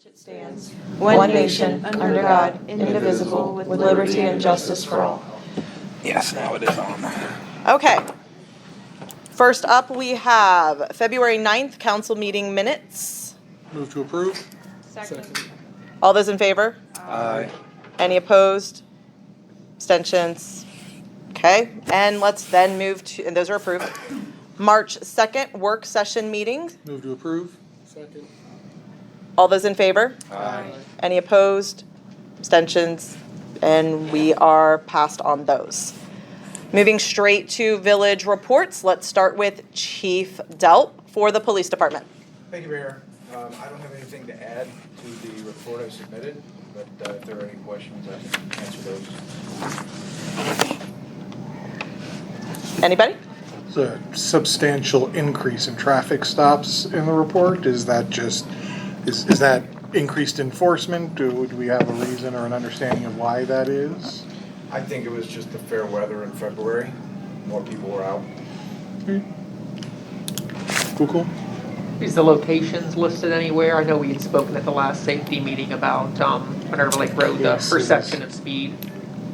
It stands, one nation, under God, indivisible, with liberty and justice for all. Yes, now it is on. Okay. First up, we have February 9th council meeting minutes. Move to approve. Second. All those in favor? Aye. Any opposed? Abstentions? Okay, and let's then move to, and those are approved. March 2nd, work session meeting. Move to approve. Second. All those in favor? Aye. Any opposed? Abstentions? And we are passed on those. Moving straight to village reports, let's start with Chief Delp for the police department. Thank you, Mayor. I don't have anything to add to the report I submitted, but if there are any questions, I can answer those. Anybody? It's a substantial increase in traffic stops in the report. Is that just, is that increased enforcement? Do we have a reason or an understanding of why that is? I think it was just the fair weather in February. More people were out. Cool. Is the locations listed anywhere? I know we had spoken at the last safety meeting about Minerva Lake Road, the Yes, it perception is. of speed.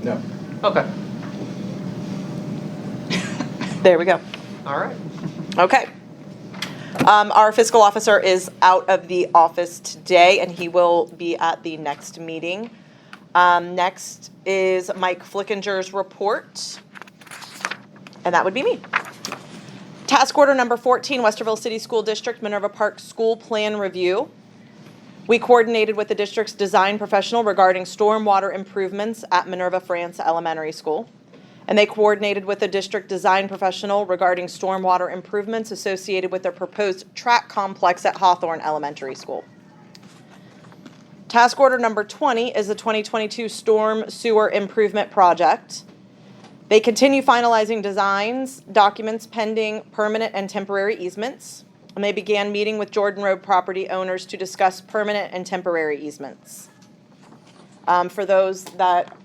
No. Okay, There we go. all right. Okay. Our fiscal officer is out of the office today, and he will be at the next meeting. Next is Mike Flickinger's report, and that would be me. Task order number 14, Westerville City School District, Minerva Park School Plan Review. We coordinated with the district's design professional regarding stormwater improvements at Minerva France Elementary School. And they coordinated with the district design professional regarding stormwater improvements associated with their proposed track complex at Hawthorne Elementary School. Task order number 20 is the 2022 Storm Sewer Improvement Project. They continue finalizing designs, documents pending permanent and temporary easements, and they began meeting with Jordan Road property owners to discuss permanent and temporary easements. For those that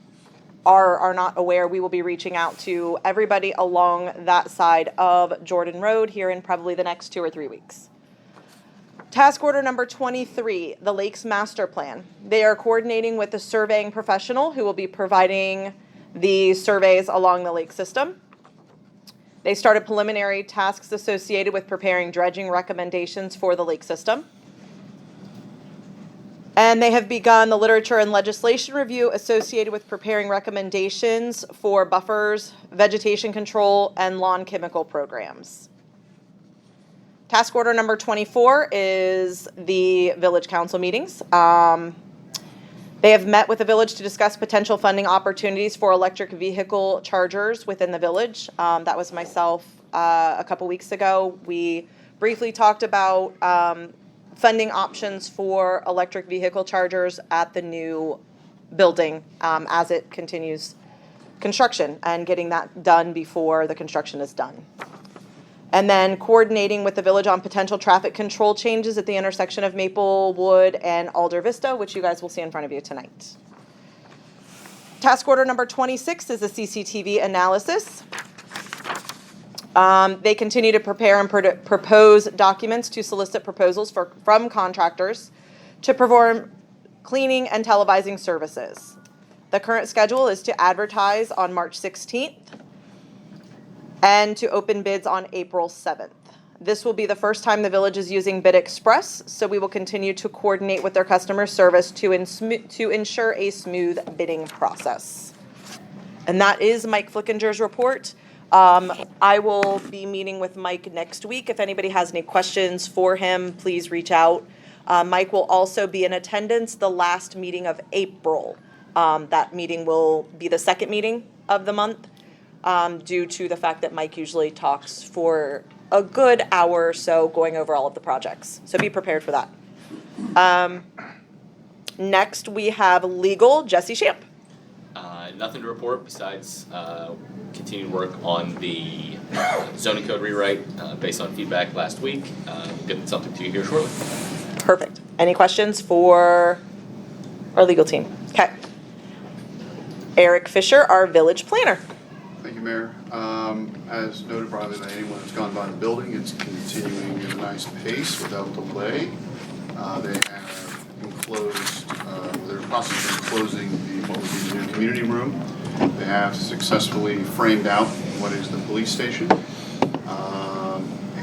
are not aware, we will be reaching out to everybody along that side of Jordan Road here in probably the next 2 or 3 weeks. Task order number 23, the Lakes Master Plan. They are coordinating with the surveying professional who will be providing the surveys along the lake system. They started preliminary tasks associated with preparing dredging recommendations for the lake system. And they have begun the literature and legislation review associated with preparing recommendations for buffers, vegetation control, and lawn chemical programs. Task order number 24 is the village council meetings. They have met with the village to discuss potential funding opportunities for electric vehicle chargers within the village. That was myself a couple weeks ago. We briefly talked about funding options for electric vehicle chargers at the new building as it continues construction and getting that done before the construction is done. And then coordinating with the village on potential traffic control changes at the intersection of Maplewood and Alder Vista, which you guys will see in front of you tonight. Task order number 26 is the CCTV analysis. They continue to prepare and propose documents to solicit proposals from contractors to perform cleaning and televising services. The current schedule is to advertise on March 16th and to open bids on April 7th. This will be the first time the village is using Bid Express, so we will continue to coordinate with their customer service to ensure a smooth bidding process. And that is Mike Flickinger's report. I will be meeting with Mike next week. If anybody has any questions for him, please reach out. Mike will also be in attendance the last meeting of April. That meeting will be the second meeting of the month due to the fact that Mike usually talks for a good hour or so going over all of the projects. So be prepared for that. Next, we have legal, Jesse Shamp. Nothing to report besides continued work on the zoning code rewrite based on feedback last week. Get something to you here shortly. Perfect. Any questions for our legal team? Okay. Eric Fisher, our village planner. Thank you, Mayor. As noted probably by anyone who's gone by the building, it's continuing at a nice pace without delay. They have closed, they're in the process of closing what would be the new community room. They have successfully framed out what is the police station.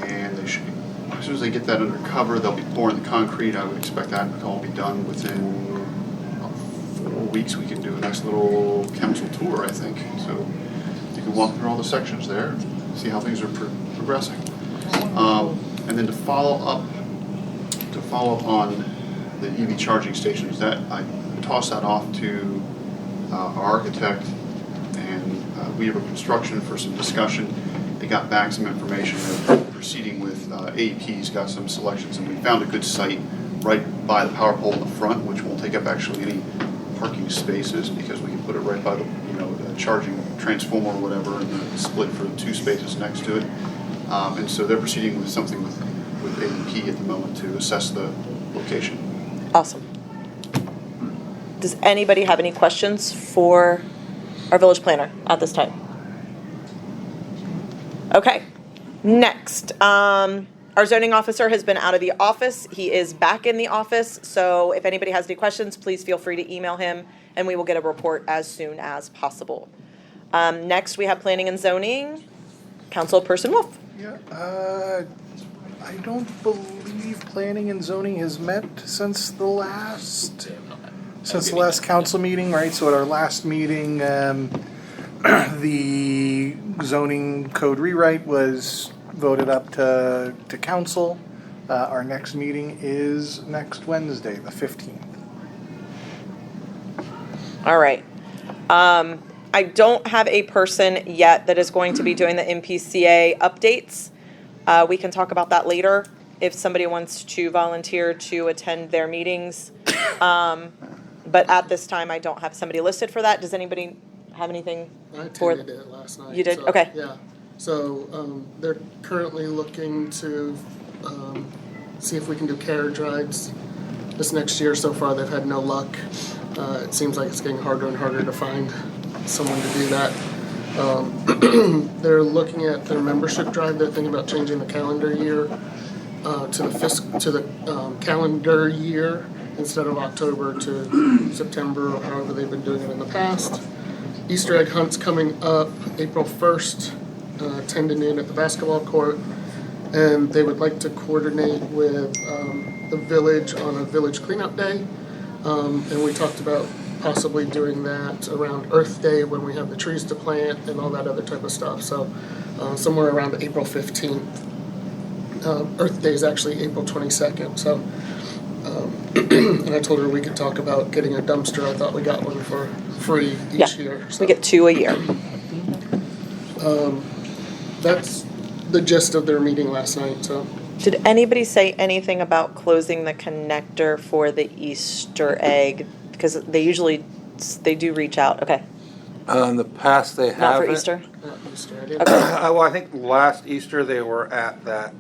And they should, as soon as they get that under cover, they'll be pouring the concrete. I would expect that to all be done within about 4 weeks. We can do a nice little council tour, I think. So you can walk through all the sections there, see how things are progressing. And then to follow up on the EV charging stations, that I tossed that off to our architect and Weaver Construction for some discussion. They got back some information. They're proceeding with AEP's got some selections, and we found a good site right by the power pole in the front, which won't take up actually any parking spaces because we can put it right by the the charging transformer or whatever, and then split for 2 spaces next to it. And so they're proceeding with something with AEP at the moment to assess the location. Awesome. Does anybody have any questions for our village planner at this time? Okay, next, our zoning officer has been out of the office. He is back in the office, so if anybody has any questions, please feel free to email him, and we will get a report as soon as possible. Next, we have planning and zoning, Councilperson Wolf. Yeah, I don't believe planning and zoning has met since the last council meeting, right? So at our last meeting, the zoning code rewrite was voted up to council. Our next meeting is next Wednesday, the 15th. All right. I don't have a person yet that is going to be doing the MPCA updates. We can talk about that later if somebody wants to volunteer to attend their meetings. But at this time, I don't have somebody listed for that. Does anybody have anything? I attended it last night. You did? so, Okay. Yeah. So they're currently looking to see if we can do carriage rides this next year. So far, they've had no luck. It seems like it's getting harder and harder to find someone to do that. They're looking at their membership drive. They're thinking about changing the calendar year to the calendar year instead of October to September, or however they've been doing it in the past. Easter egg hunt's coming up April 1st, 10 to noon at the basketball court, and they would like to coordinate with the village on a village cleanup day, and we talked about possibly doing that around Earth Day when we have the trees to plant and all that other type of stuff. So somewhere around April 15th. Earth Day is actually April 22nd. So, and I told her we could talk about getting a dumpster. I thought we got one for free each year. So. We get 2 a year. That's the gist of their meeting last night. So. Did anybody say anything about closing the connector for the Easter egg? Because they do reach out. Okay. In the past, they haven't. Not for Easter? Not Easter. I didn't. Okay. Well, I think last Easter they were at that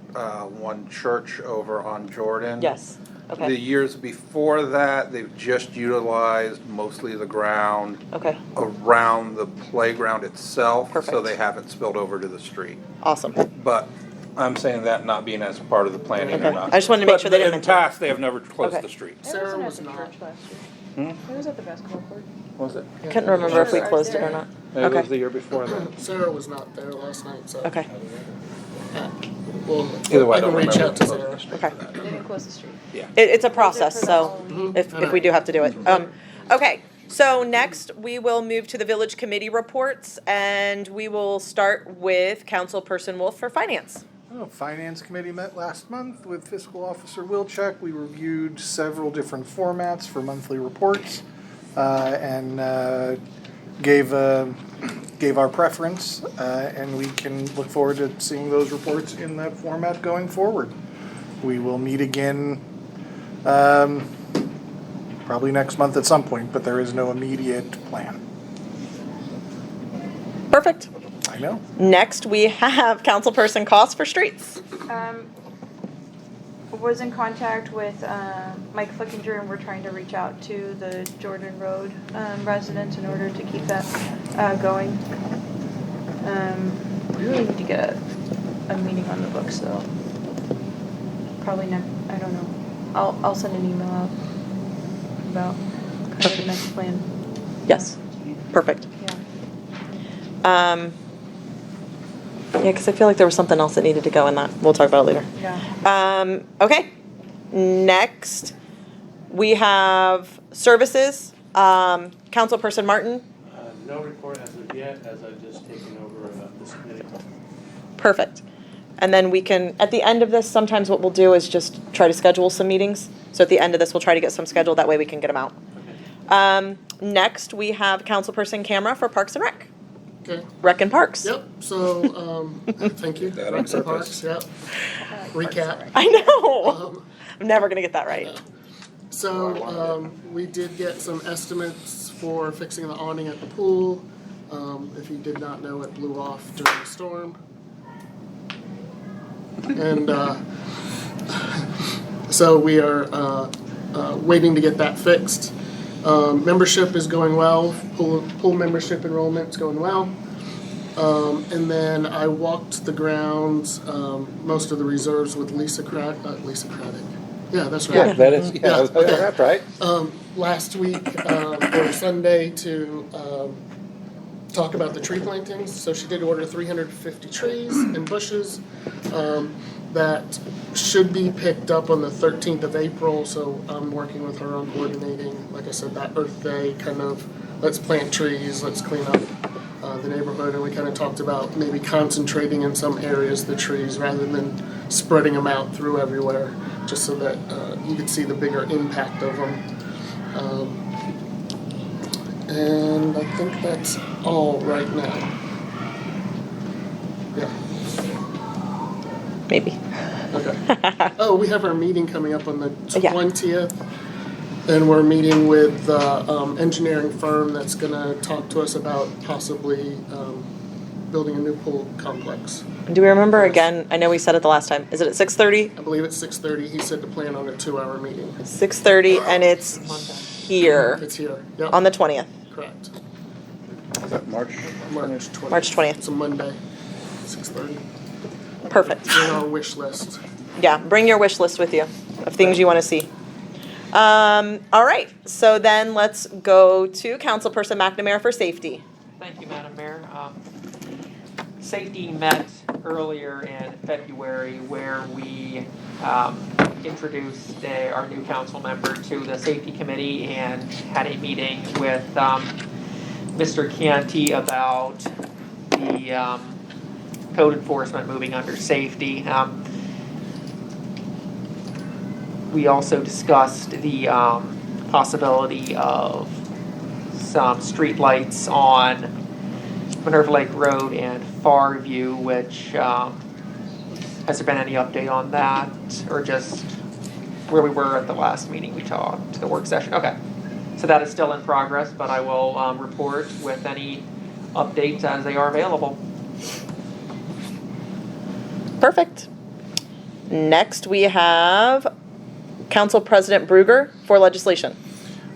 one church over on Jordan. Yes. The Okay. years before that, they've just utilized mostly the ground Okay. around the playground itself. So Perfect. they haven't spilled over to the street. Awesome. But I'm saying that not being as part of the planning Okay. or not. I just wanted to make sure they didn't But in the mention it. past, they have never closed Okay. the street. Sarah was not. I was at the basketball court. Was it? Couldn't remember if we closed it or not. It was Okay. the year before that. Sarah was not there last night. So. Okay. Well, Either way, I I don't can reach remember out to closing Sarah. the street Okay. for that. They didn't close the street. It's a process, so if we do have to do it. Okay, so next we will move to the village committee reports, and we will start with Councilperson Wolf for finance. Finance Committee met last month with Fiscal Officer Wilczek. We reviewed several different formats for monthly reports and gave our preference, and we can look forward to seeing those reports in that format going forward. We will meet again probably next month at some point, but there is no immediate plan. Perfect. I know. Next, we have Councilperson Cost for streets. Was in contact with Mike Flickinger, and we're trying to reach out to the Jordan Road residents in order to keep that going. We really need to get a meeting on the books, though. Probably next. I don't know. I'll send an email out. about kind of the next plan. Yes, perfect. Yeah. Yeah, because I feel like there was something else that needed to go in that. We'll talk about it later. Yeah. Okay. Next, we have services. Councilperson Martin. No report as of yet, as I've just taken over this committee. Perfect. And then we can, at the end of this, sometimes what we'll do is just try to schedule some meetings. So at the end of this, we'll try to get some scheduled. That way we can get them out. Next, we have Councilperson Camera for Parks and Rec. Okay. Rec and Parks. Yep, so, thank you. That on Rex and purpose. Parks, yep. Recap. I know. Um, I'm never going to get that right. So, we did get some estimates for fixing the awning at the pool. If you did not know, it blew off during the storm. And, so we are, waiting to get that fixed. Membership is going well, pool membership enrollment's going well. And then I walked the grounds, most of the reserves with Lisa Craddock. Yeah, that's right. Yeah, that is, yeah, okay. that's right. Last week, or Sunday, to talk about the tree plantings. So she did order 350 trees and bushes that should be picked up on the 13th of April. So I'm working with her on coordinating, like I said, that Earth Day kind of, let's plant trees, let's clean up the neighborhood. And we kind of talked about maybe concentrating in some areas the trees rather than spreading them out through everywhere, just so that you could see the bigger impact of them. And I think that's all right now. Yeah, Maybe. okay. Oh, we have our meeting coming up on the Yeah. 20th. And we're meeting with the engineering firm that's gonna talk to us about possibly building a new pool complex. Do we remember again? I know we said it the last time. Is it at 6:30? I believe it's 6:30. He said to plan on a 2-hour meeting. 6:30, and it's here It's here. Yep, on the 20th. correct. Is that March? March 20th. March 20th. It's a Monday, 6:30. Perfect. It's on our wish list. Yeah, bring your wish list with you of things you want to see. All right, so then let's go to Councilperson McNamara for safety. Thank you, Madam Mayor. Safety met earlier in February where we introduced our new council member to the safety committee and had a meeting with Mr. Chianti about the code enforcement moving under safety. We also discussed the possibility of some streetlights on Minerva Lake Road and Farview, which, has there been any update on that? Or just where we were at the last meeting we talked, the work session? Okay. So that is still in progress, but I will report with any updates as they are available. Perfect. Next, we have Council President Bruger for legislation.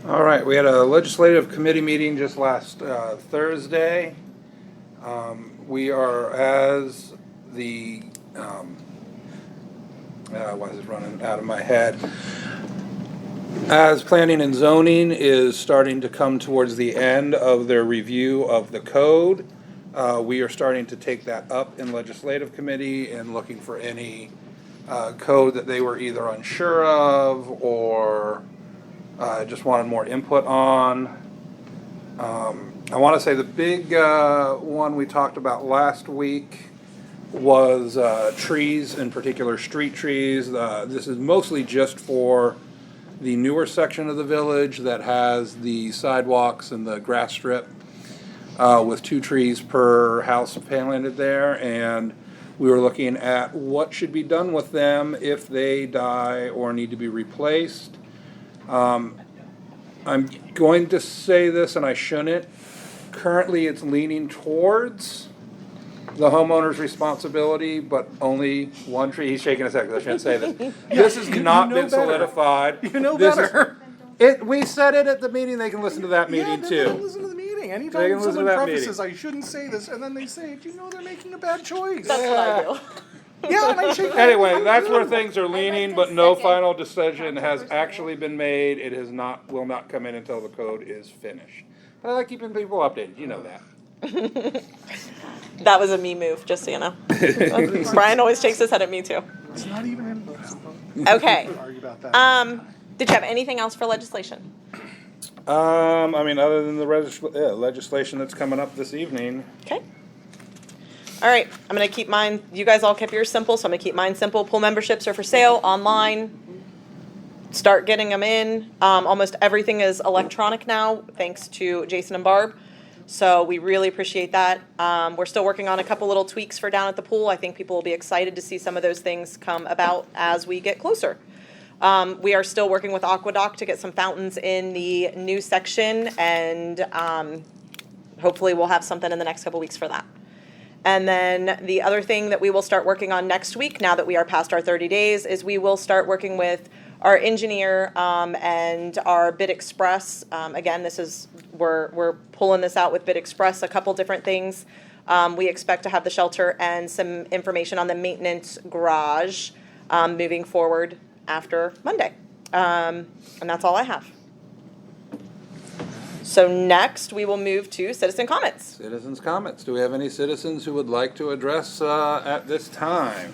All right, we had a legislative committee meeting just last Thursday. We are, as the, why is it running out of my head? As planning and zoning is starting to come towards the end of their review of the code, we are starting to take that up in legislative committee and looking for any code that they were either unsure of or just wanted more input on. I want to say the big one we talked about last week was trees, in particular street trees. This is mostly just for the newer section of the village that has the sidewalks and the grass strip with 2 trees per house planted there, and we were looking at what should be done with them if they die or need to be replaced. I'm going to say this, and I shouldn't. Currently, it's leaning towards the homeowner's responsibility, but only one tree. He's shaking his head because I shouldn't say this. This has not been solidified. You know This better. we said it at the meeting. They can listen to that meeting Yeah, too. then listen to the meeting. They can Anytime listen to someone that prefaces, meeting. I shouldn't say this, and then they say it, you know they're making a bad choice. That's what I do. Anyway, that's where things are leaning, but no final decision has actually been made. It has not, will not come in until the code is finished. But I like keeping people updated, you know that. That was a me move, just so you know. Brian always shakes his head at me too. It's not even in. Okay. Argue about that. Did you have anything else for legislation? I mean, other than the legislation that's coming up this evening. Okay. All right, I'm gonna keep mine, you guys all kept yours simple, so I'm gonna keep mine simple. Pool memberships are for sale online. Start getting them in. Almost everything is electronic now, thanks to Jason and Barb. So we really appreciate that. We're still working on a couple little tweaks for down at the pool. I think people will be excited to see some of those things come about as we get closer. We are still working with Aqueduct to get some fountains in the new section, and hopefully we'll have something in the next couple weeks for that. And then the other thing that we will start working on next week, now that we are past our 30 days, is we will start working with our engineer and our Bid Express. Again, this is, we're pulling this out with Bid Express, a couple different things. We expect to have the shelter and some information on the maintenance garage moving forward after Monday. And that's all I have. So next, we will move to citizen comments. Citizens' comments. Do we have any citizens who would like to address at this time?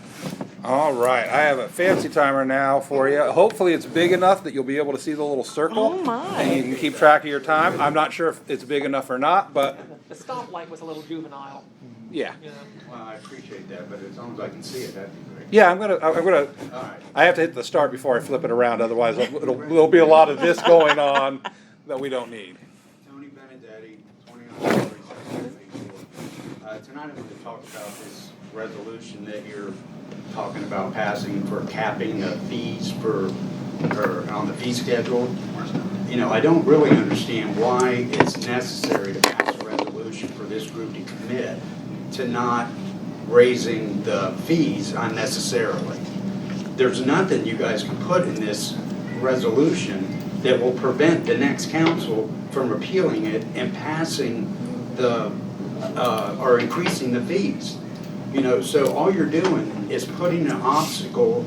All right, I have a fancy timer now for you. Hopefully it's big enough that you'll be able to see the little circle. Oh, my. And you can keep track of your time. I'm not sure if it's big enough or not, but The stoplight was a little juvenile, yeah. you know? Well, I appreciate that, but as long as I can see it, that'd be great. Yeah, I'm gonna, All right. I have to hit the start before I flip it around, otherwise there'll be a lot of this going on that we don't need. Tony Benedetti, 2936 Tonight I'm going to talk about this resolution that you're talking about passing for capping the fees or on the fee schedule. You know, I don't really understand why it's necessary to pass a resolution for this group to commit to not raising the fees unnecessarily. There's nothing you guys can put in this resolution that will prevent the next council from repealing it and passing the, or increasing the fees. You know, so all you're doing is putting an obstacle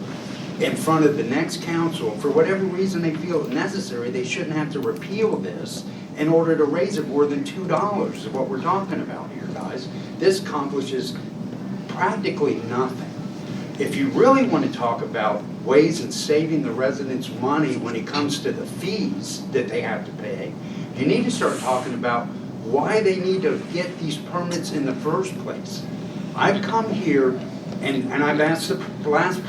in front of the next council. For whatever reason they feel necessary, they shouldn't have to repeal this in order to raise it more than $2 is what we're talking about here, guys. This accomplishes practically nothing. If you really want to talk about ways in saving the residents money when it comes to the fees that they have to pay, you need to start talking about why they need to get these permits in the first place. I've come here and I've asked the last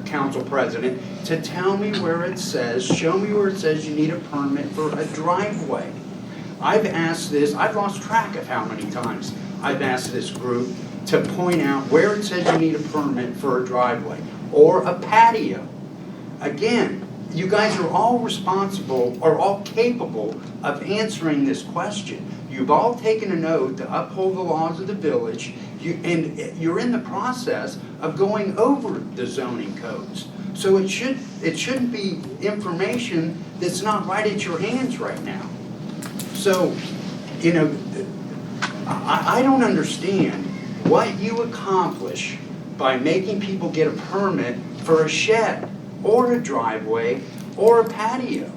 council president to tell me where it says, show me where it says you need a permit for a driveway. I've asked this, I've lost track of how many times I've asked this group to point out where it says you need a permit for a driveway or a patio. Again, you guys are all responsible or all capable of answering this question. You've all taken an oath to uphold the laws of the village, and you're in the process of going over the zoning codes. So it shouldn't be information that's not right at your hands right now. So, you know, I don't understand what you accomplish by making people get a permit for a shed or a driveway or a patio.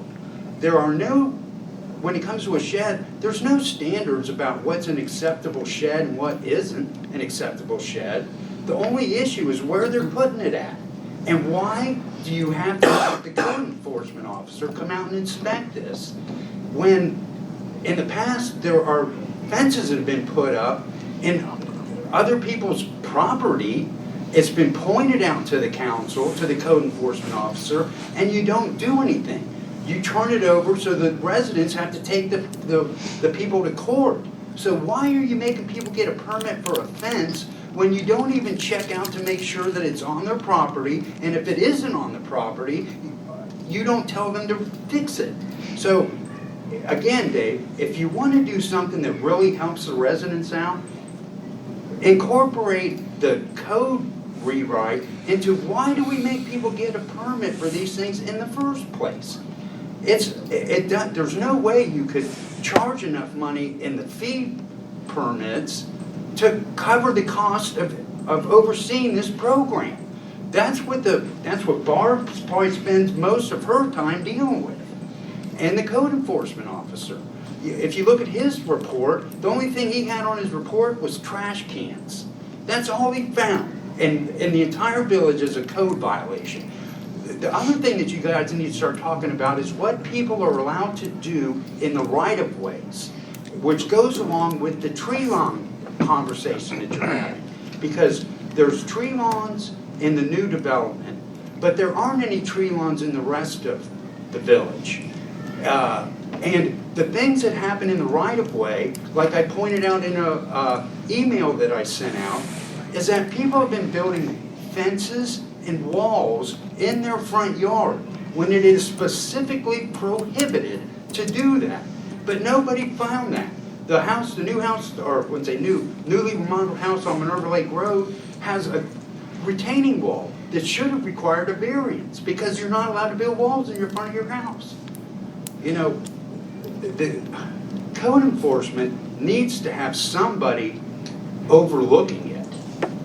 There are no, when it comes to a shed, there's no standards about what's an acceptable shed and what isn't an acceptable shed. The only issue is where they're putting it at. And why do you have to have the code enforcement officer come out and inspect this when in the past there are fences that have been put up in other people's property? It's been pointed out to the council, to the code enforcement officer, and you don't do anything. You turn it over so the residents have to take the people to court. So why are you making people get a permit for a fence when you don't even check out to make sure that it's on their property? And if it isn't on the property, you don't tell them to fix it. So again, Dave, if you want to do something that really helps the residents out, incorporate the code rewrite into why do we make people get a permit for these things in the first place? There's no way you could charge enough money in the fee permits to cover the cost of of overseeing this program. That's what Barb probably spends most of her time dealing with. And the code enforcement officer. If you look at his report, the only thing he had on his report was trash cans. That's all he found. And the entire village is a code violation. The other thing that you guys need to start talking about is what people are allowed to do in the right-of-ways, which goes along with the tree lawn conversation that you're having. Because there's tree lawns in the new development, but there aren't any tree lawns in the rest of the village. And the things that happen in the right-of-way, like I pointed out in a email that I sent out, is that people have been building fences and walls in their front yard when it is specifically prohibited to do that. But nobody found that. The new house, or let's say newly remodeled house on Minerva Lake Road has a retaining wall that should have required a variance because you're not allowed to build walls in your front of your house. You know, the code enforcement needs to have somebody overlooking it.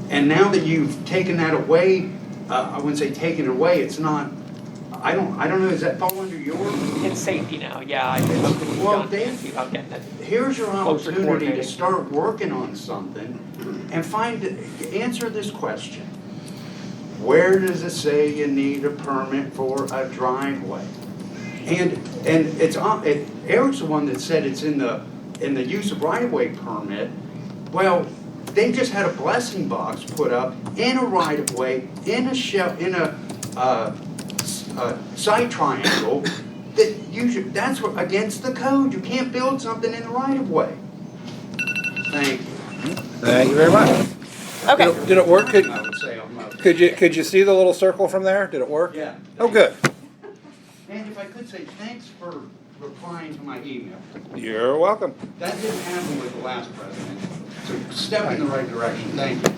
And now that you've taken that away, I wouldn't say taken it away, it's not, I don't know, does that fall under your? It's safety now, yeah. I think Well, about Dave, getting it. here's your Closer opportunity to coordinating. start working on something and answer this question. Where does it say you need a permit for a driveway? And Eric's the one that said it's in the use of right-of-way permit. Well, they just had a blessing box put up in a right-of-way, in a side triangle, that's against the code. You can't build something in the right-of-way. Thank you. Thank you very much. Okay. Did it work? I would say I'm not. Could you see the little circle from there? Did it work? Yeah. Oh, good. And if I could say, thanks for replying to my email. You're welcome. That didn't happen with the last president. So step in the right direction. Thank you.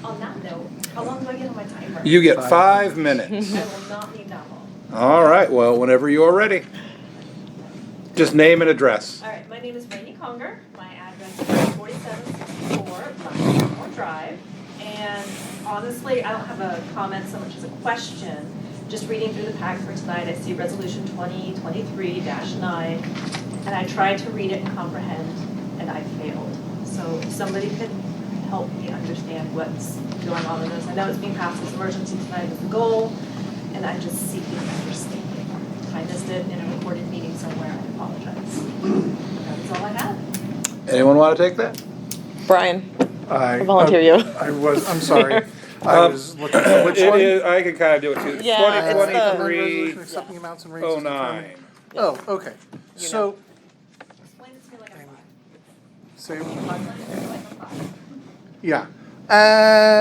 On that note, how long do I get on my timer? You get 5 minutes. I will not need that long. All right, well, whenever you're ready. Just name and address. All right, my name is Rainey Conger. My address is 4764 Blackmore Drive. And honestly, I don't have a comment so much as a question. Just reading through the pack for tonight, I see resolution 2023-9, and I tried to read it and comprehend, and I failed. So if somebody could help me understand what's going on with this. I know it's being passed as emergency tonight as the goal, and I'm just seeking understanding. If I missed it in a recorded meeting somewhere, I apologize. That's all I have. Anyone want to take that? Brian, I volunteer you. I'm sorry. I was looking for which It one? is, I can kind of do it too. Yeah, it's the- Resolution accepting amounts and rates. as determined. 2023-09. Oh, okay. So, Explain this to me like I'm five. say, Five. yeah.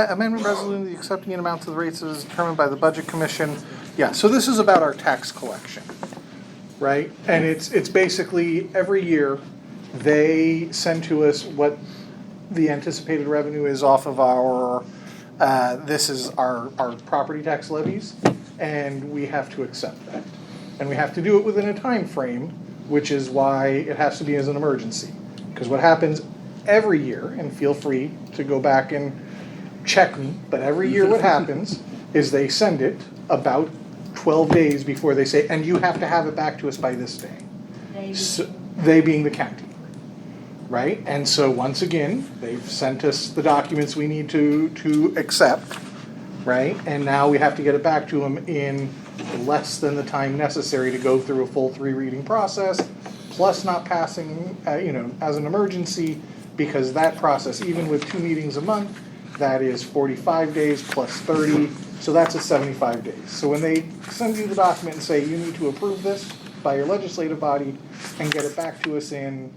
Amendment resolution, the accepting an amount to the rates as determined by the Budget Commission. Yeah, so this is about our tax collection, right? And it's basically every year, they send to us what the anticipated revenue is off of our, this is our property tax levies, and we have to accept that. And we have to do it within a time frame, which is why it has to be as an emergency. Because what happens every year, and feel free to go back and check me, but every year what happens is they send it about 12 days before they say, and you have to have it back to us by this day. So, they being the county, right? And so once again, they've sent us the documents we need to accept, right? And now we have to get it back to them in less than the time necessary to go through a full 3-reading process, plus not passing, as an emergency, because that process, even with 2 meetings a month, that is 45 days plus 30, so that's a 75 days. So when they send you the document and say you need to approve this by your legislative body and get it back to us in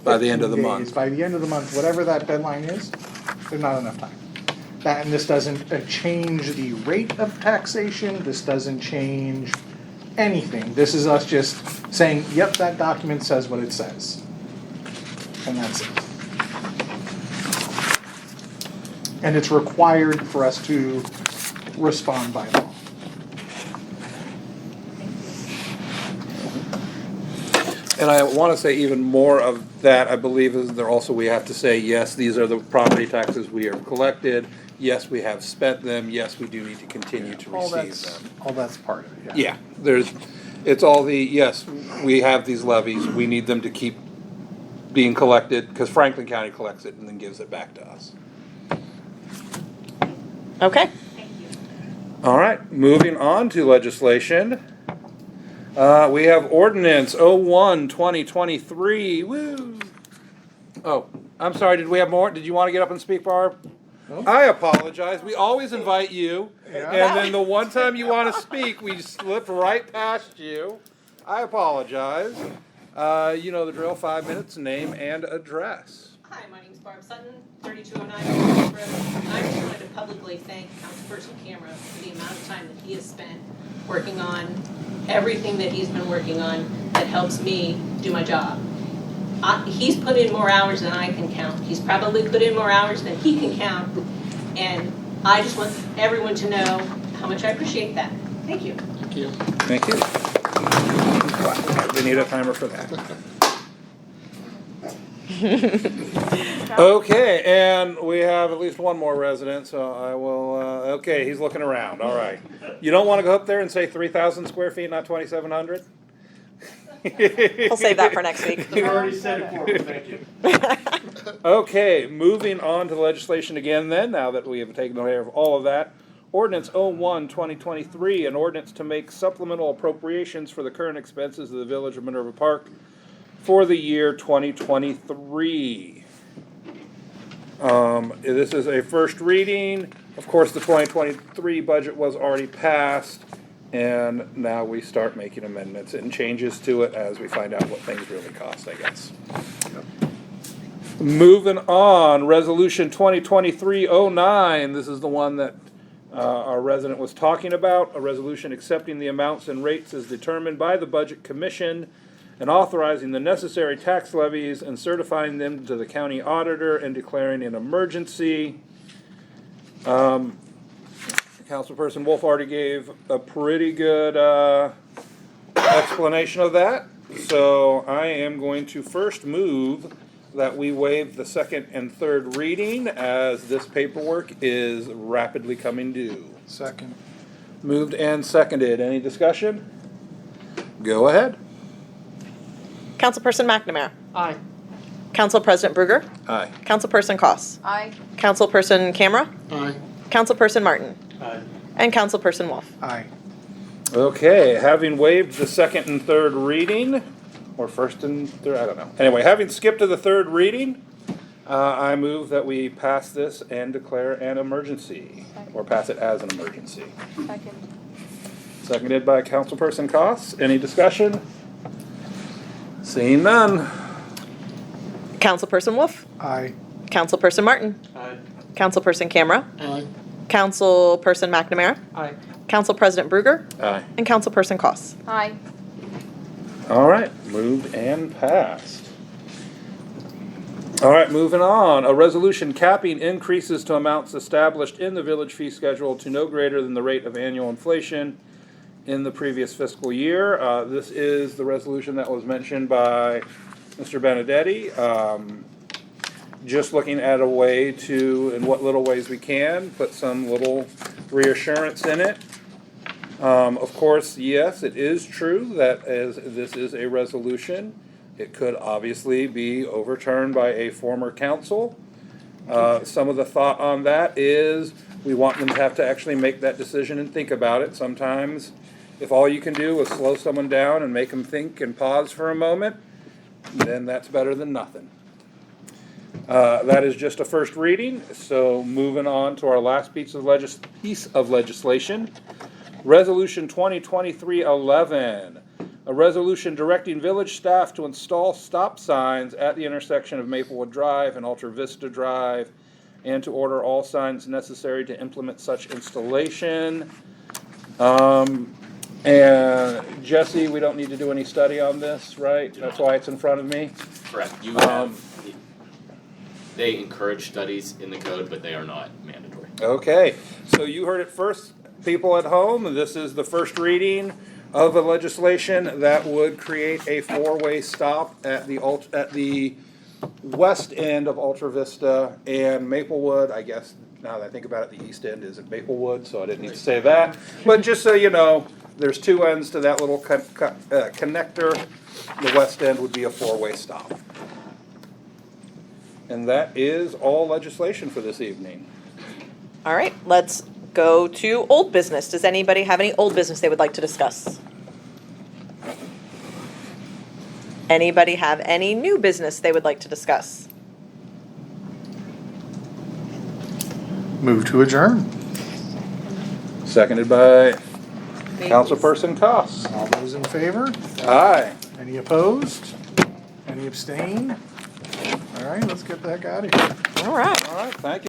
By the end of the 15 month. days, by the end of the month, whatever that deadline is, there's not enough time. And this doesn't change the rate of taxation, this doesn't change anything. This is us just saying, yep, that document says what it says. And that's it. And it's required for us to respond by law. And I want to say even more of that, I believe, is there also we have to say, yes, these are the property taxes we have collected. Yes, we have spent them. Yes, we do need to continue to receive them. All that's part of it, Yeah, it's all yes, we have these levies. We need them to keep being collected because Franklin County collects it and then gives it back to us. Okay. Thank you. All right, moving on to legislation. We have ordinance 01-2023. Woo! Oh, I'm sorry, did we have more? Did you want to get up and speak, Barb? I apologize. We always invite you, and then the one time you want to speak, we slip right past you. I apologize. You know the drill, 5 minutes, name and address. Hi, my name's Barb Sutton, 3209 Road. I just wanted to publicly thank Councilperson Camera for the amount of time that he has spent working on everything that he's been working on that helps me do my job. He's put in more hours than I can count. He's probably put in more hours than he can count. And I just want everyone to know how much I appreciate that. Thank you. Thank you. Thank you. We need a timer for that. Okay, and we have at least one more resident, so I will, okay, he's looking around, all right. You don't want to go up there and say 3,000 square feet, not 2,700? We'll save that for next week. You already said it for me, thank you. Okay, moving on to legislation again then, now that we have taken care of all of that. Ordinance 01-2023, an ordinance to make supplemental appropriations for the current expenses of the Village of Minerva Park for the year 2023. This is a first reading. Of course, the 2023 budget was already passed, and now we start making amendments and changes to it as we find out what things really cost, I guess. Moving on, Resolution 2023-09. This is the one that our resident was talking about. A resolution accepting the amounts and rates as determined by the Budget Commission and authorizing the necessary tax levies and certifying them to the county auditor and declaring an emergency. Councilperson Wolf already gave a pretty good explanation of that. So I am going to first move that we waive the second and third reading as this paperwork is rapidly coming due. Second. Moved and seconded. Any discussion? Go ahead. Councilperson McNamara. Aye. Council President Brugger. Aye. Councilperson Koss. Aye. Councilperson Camera. Aye. Councilperson Martin. Aye. And Councilperson Wolf. Aye. Okay, having waived the second and third reading, or first and third, I don't know. Anyway, having skipped to the third reading, I move that we pass this and declare an emergency, or pass it as an emergency. Second. Seconded by Councilperson Koss. Any discussion? Seeing none. Councilperson Wolf. Aye. Councilperson Martin. Aye. Councilperson Camera. Aye. Councilperson McNamara. Aye. Council President Brugger. Aye. And Councilperson Koss. Aye. All right, moved and passed. All right, moving on. A resolution capping increases to amounts established in the village fee schedule to no greater than the rate of annual inflation in the previous fiscal year. This is the resolution that was mentioned by Mr. Benedetti. Just looking at a way to, in what little ways we can, put some little reassurance in it. Of course, yes, it is true that as this is a resolution, it could obviously be overturned by a former council. Some of the thought on that is we want them to have to actually make that decision and think about it. Sometimes, if all you can do is slow someone down and make them think and pause for a moment, then that's better than nothing. That is just a first reading, so moving on to our last piece of legislation. Resolution 2023-11, a resolution directing village staff to install stop signs at the intersection of Maplewood Drive and Alta Vista Drive, and to order all signs necessary to implement such installation. And Jesse, we don't need to do any study on this, right? That's why it's in front of me. Correct. You have, they encourage studies in the code, but they are not mandatory. Okay, so you heard it first, people at home. This is the first reading of a legislation that would create a four-way stop at the west end of Alta Vista and Maplewood, I guess Now that I think about it, the east end is at Maplewood, so I didn't need to say that. But just so you know, there's two ends to that little connector. The west end would be a four-way stop. And that is all legislation for this evening. All right, let's go to old business. Does anybody have any old business they would like to discuss? Anybody have any new business they would like to discuss? Move to adjourn. Seconded by Councilperson Koss. All those in favor? Aye. Any opposed? Any abstain? All right, let's get the heck out of here. All right. All right, thank you.